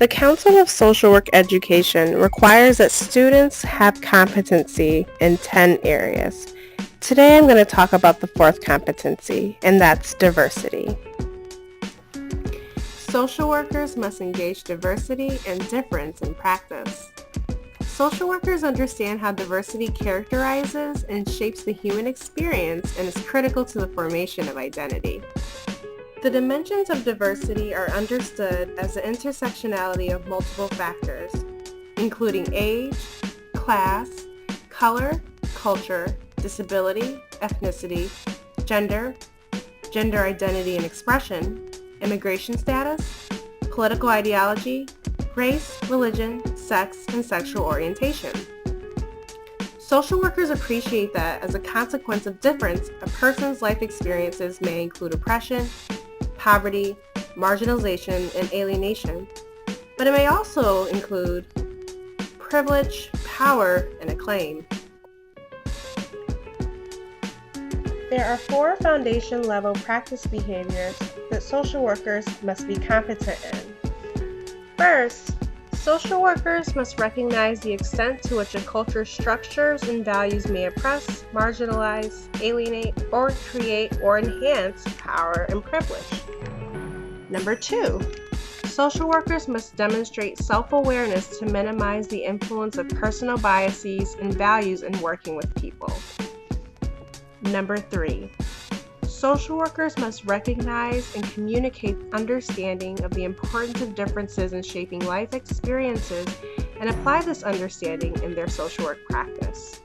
The Council of Social Work Education requires that students have competency in 10 areas. Today I'm going to talk about the fourth competency, and that's diversity. Social workers must engage diversity and difference in practice. Social workers understand how diversity characterizes and shapes the human experience and is critical to the formation of identity. The dimensions of diversity are understood as the intersectionality of multiple factors, including age, class, color, culture, disability, ethnicity, gender, gender identity and expression, immigration status, political ideology, race, religion, sex, and sexual orientation. Social workers appreciate that as a consequence of difference, a person's life experiences may include oppression, poverty, marginalization, and alienation, but it may also include privilege, power, and acclaim. There are 4 foundation-level practice behaviors that social workers must be competent in. First, social workers must recognize the extent to which a culture's structures and values may oppress, marginalize, alienate, or create or enhance power and privilege. Number 2, social workers must demonstrate self-awareness to minimize the influence of personal biases and values in working with people. Number 3, social workers must recognize and communicate understanding of the importance of differences in shaping life experiences and apply this understanding in their social work practice.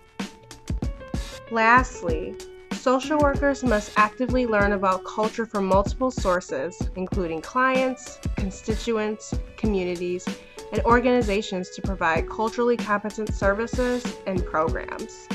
Lastly, social workers must actively learn about culture from multiple sources, including clients, constituents, communities, and organizations to provide culturally competent services and programs.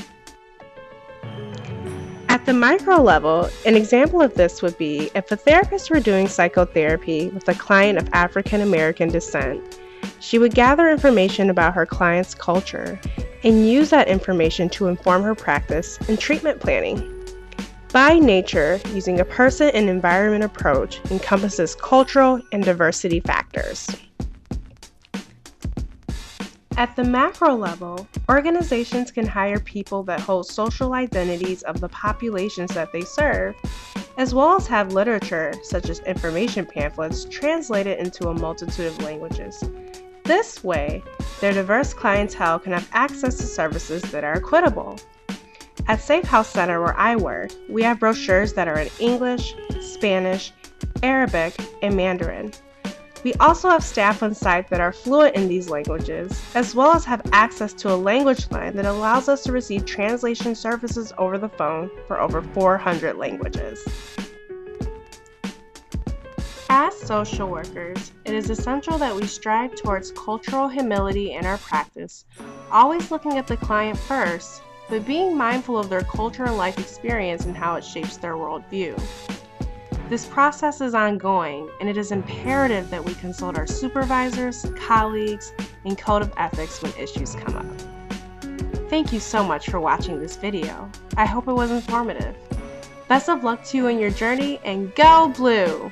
At the micro level, an example of this would be if a therapist were doing psychotherapy with a client of African American descent, she would gather information about her client's culture and use that information to inform her practice and treatment planning. By nature, using a person and environment approach encompasses cultural and diversity factors. At the macro level, organizations can hire people that hold social identities of the populations that they serve, as well as have literature, such as information pamphlets, translated into a multitude of languages. This way, their diverse clientele can have access to services that are equitable. At Safe House Center, where I work, we have brochures that are in English, Spanish, Arabic, and Mandarin. We also have staff on site that are fluent in these languages, as well as have access to a language line that allows us to receive translation services over the phone for over 400 languages. As social workers, it is essential that we strive towards cultural humility in our practice, always looking at the client first, but being mindful of their culture and life experience and how it shapes their worldview. This process is ongoing, and it is imperative that we consult our supervisors, colleagues, and code of ethics when issues come up. Thank you so much for watching this video. I hope it was informative. Best of luck to you in your journey, and go Blue!